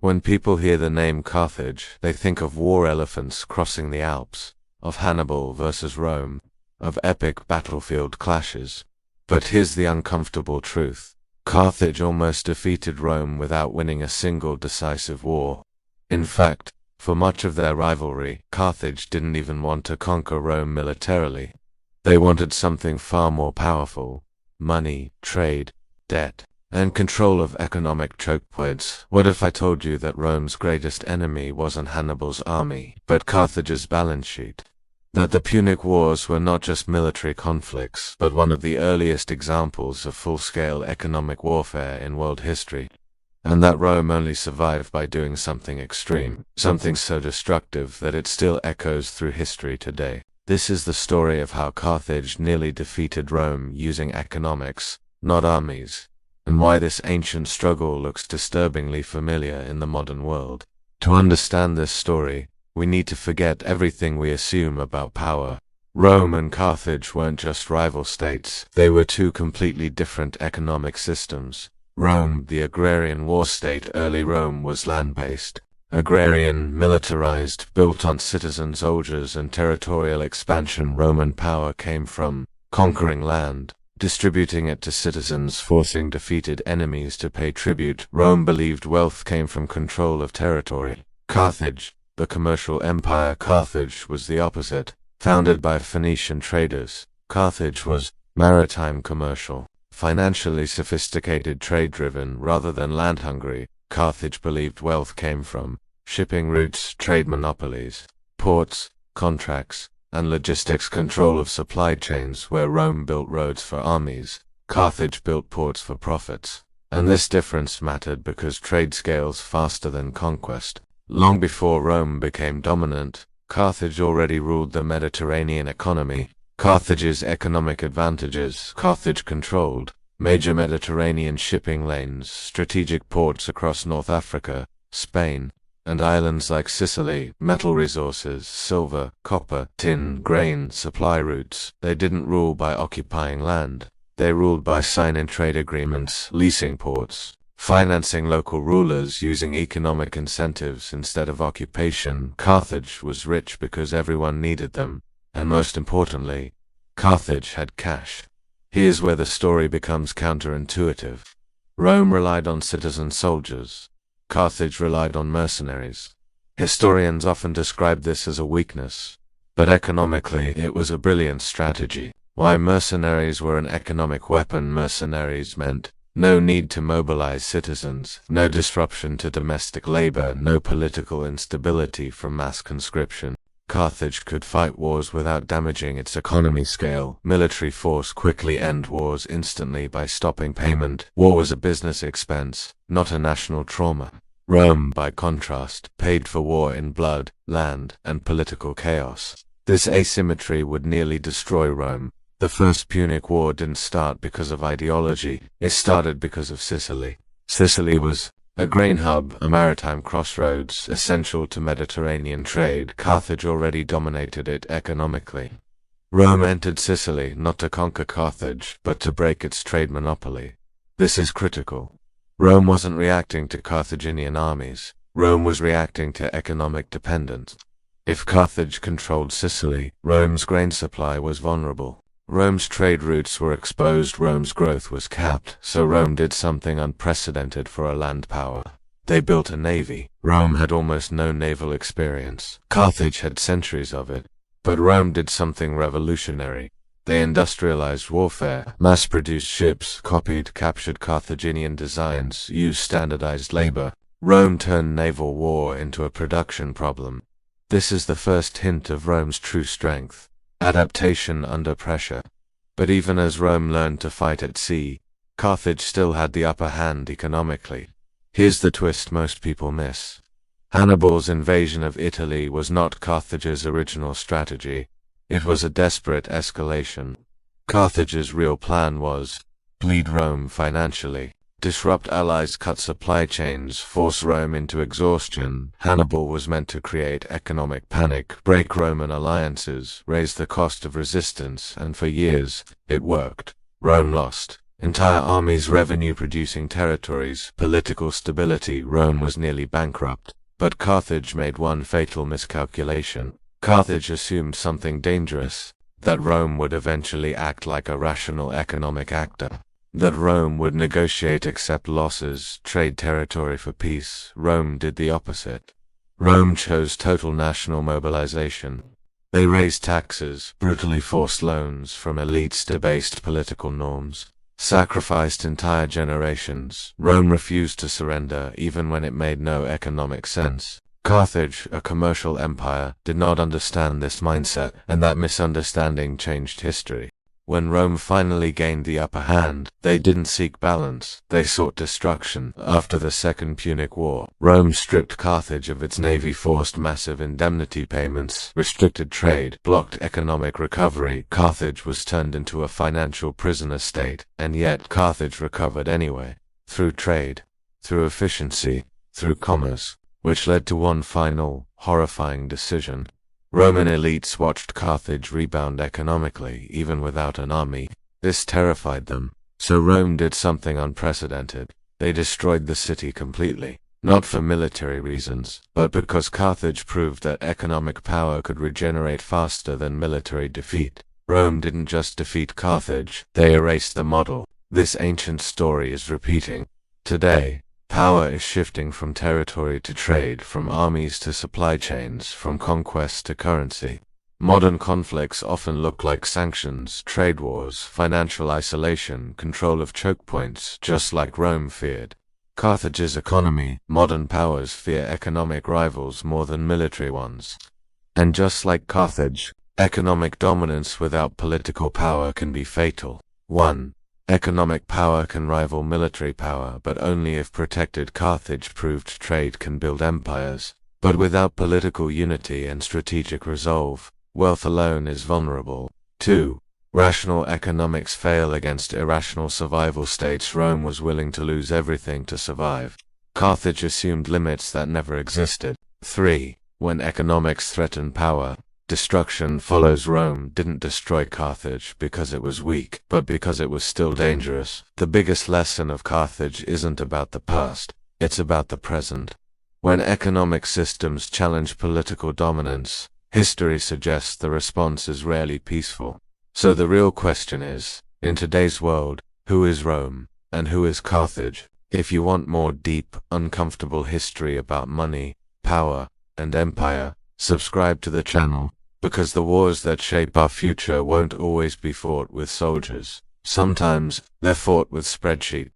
When people hear the name Carthage, they think of war elephants crossing the Alps, of Hannibal versus Rome, of epic battlefield clashes. But here's the uncomfortable truth. Carthage almost defeated Rome without winning a single decisive war. In fact, for much of their rivalry, Carthage didn't even want to conquer Rome militarily. They wanted something far more powerful: money, trade, debt, and control of economic choke points. What if I told you that Rome's greatest enemy wasn't Hannibal's army, but Carthage's balance sheet? That the Punic Wars were not just military conflicts, but one of the earliest examples of full-scale economic warfare in world history? And that Rome only survived by doing something extreme, something so destructive that it still echoes through history today. This is the story of how Carthage nearly defeated Rome using economics, not armies, and why this ancient struggle looks disturbingly familiar in the modern world. To understand this story, we need to forget everything we assume about power. Rome and Carthage weren't just rival states, they were two completely different economic systems. Rome, the agrarian war state. Early Rome was land-based. Agrarian, militarized, built on citizen soldiers and territorial expansion. Roman power came from conquering land, distributing it to citizens, forcing defeated enemies to pay tribute. Rome believed wealth came from control of territory. Carthage, the commercial empire. Carthage was the opposite. Founded by Phoenician traders, Carthage was maritime commercial, financially sophisticated, trade-driven rather than land-hungry. Carthage believed wealth came from shipping routes, trade monopolies, ports, contracts, and logistics, control of supply chains. Where Rome built roads for armies, Carthage built ports for profits. And this difference mattered because trade scales faster than conquest. Long before Rome became dominant, Carthage already ruled the Mediterranean economy. Carthage's economic advantages: Carthage controlled major Mediterranean shipping lanes, strategic ports across North Africa, Spain, and islands like Sicily, metal resources, silver, copper, tin, grain, supply routes. They didn't rule by occupying land. They ruled by signing trade agreements, leasing ports, financing local rulers, using economic incentives instead of occupation. Carthage was rich because everyone needed them, and most importantly, Carthage had cash. Here's where the story becomes counterintuitive. Rome relied on citizen soldiers. Carthage relied on mercenaries. Historians often describe this as a weakness, but economically it was a brilliant strategy. Why mercenaries were an economic weapon? Mercenaries meant no need to mobilize citizens, no disruption to domestic labor, no political instability from mass conscription. Carthage could fight wars without damaging its economy. Scale. Military force quickly end wars instantly by stopping payment. War was a business expense, not a national trauma. Rome, by contrast, paid for war in blood, land, and political chaos. This asymmetry would nearly destroy Rome. The First Punic War didn't start because of ideology, it started because of Sicily. Sicily was a grain hub, a maritime crossroads, essential to Mediterranean trade. Carthage already dominated it economically. Rome entered Sicily not to conquer Carthage, but to break its trade monopoly. This is critical. Rome wasn't reacting to Carthaginian armies. Rome was reacting to economic dependence. If Carthage controlled Sicily, Rome's grain supply was vulnerable. Rome's trade routes were exposed, Rome's growth was capped, so Rome did something unprecedented for a land power. They built a navy. Rome had almost no naval experience. Carthage had centuries of it. But Rome did something revolutionary. They industrialized warfare, mass-produced ships, copied, captured Carthaginian designs, used standardized labor. Rome turned naval war into a production problem. This is the first hint of Rome's true strength. Adaptation under pressure. But even as Rome learned to fight at sea, Carthage still had the upper hand economically. Here's the twist most people miss. Hannibal's invasion of Italy was not Carthage's original strategy. It was a desperate escalation. Carthage's real plan was bleed Rome financially, disrupt allies, cut supply chains, force Rome into exhaustion. Hannibal was meant to create economic panic, break Roman alliances, raise the cost of resistance, and for years, it worked. Rome lost. Entire armies, revenue-producing territories, political stability. Rome was nearly bankrupt. But Carthage made one fatal miscalculation. Carthage assumed something dangerous, that Rome would eventually act like a rational economic actor. That Rome would negotiate, accept losses, trade territory for peace. Rome did the opposite. Rome chose total national mobilization. They raised taxes, brutally forced loans from elites, debased political norms, sacrificed entire generations. Rome refused to surrender even when it made no economic sense. Carthage, a commercial empire, did not understand this mindset, and that misunderstanding changed history. When Rome finally gained the upper hand, they didn't seek balance, they sought destruction. After the Second Punic War, Rome stripped Carthage of its navy, forced massive indemnity payments, restricted trade, blocked economic recovery. Carthage was turned into a financial prisoner state, and yet Carthage recovered anyway. Through trade, through efficiency, through commerce, which led to one final, horrifying decision. Roman elites watched Carthage rebound economically, even without an army. This terrified them. So Rome did something unprecedented. They destroyed the city completely. Not for military reasons, but because Carthage proved that economic power could regenerate faster than military defeat. Rome didn't just defeat Carthage, they erased the model. This ancient story is repeating. Today, power is shifting from territory to trade, from armies to supply chains, from conquest to currency. Modern conflicts often look like sanctions, trade wars, financial isolation, control of choke points, just like Rome feared. Carthage's economy, modern powers fear economic rivals more than military ones. And just like Carthage, economic dominance without political power can be fatal. 1. Economic power can rival military power, but only if protected. Carthage proved trade can build empires, but without political unity and strategic resolve, wealth alone is vulnerable. 2. Rational economics fail against irrational survival states. Rome was willing to lose everything to survive. Carthage assumed limits that never existed. 3. When economics threaten power, destruction follows. Rome didn't destroy Carthage because it was weak, but because it was still dangerous. The biggest lesson of Carthage isn't about the past, it's about the present. When economic systems challenge political dominance, history suggests the response is rarely peaceful. So the real question is, in today's world, who is Rome, and who is Carthage? If you want more deep, uncomfortable history about money, power, and empire, subscribe to the channel. Because the wars that shape our future won't always be fought with soldiers. Sometimes, they're fought with spreadsheets.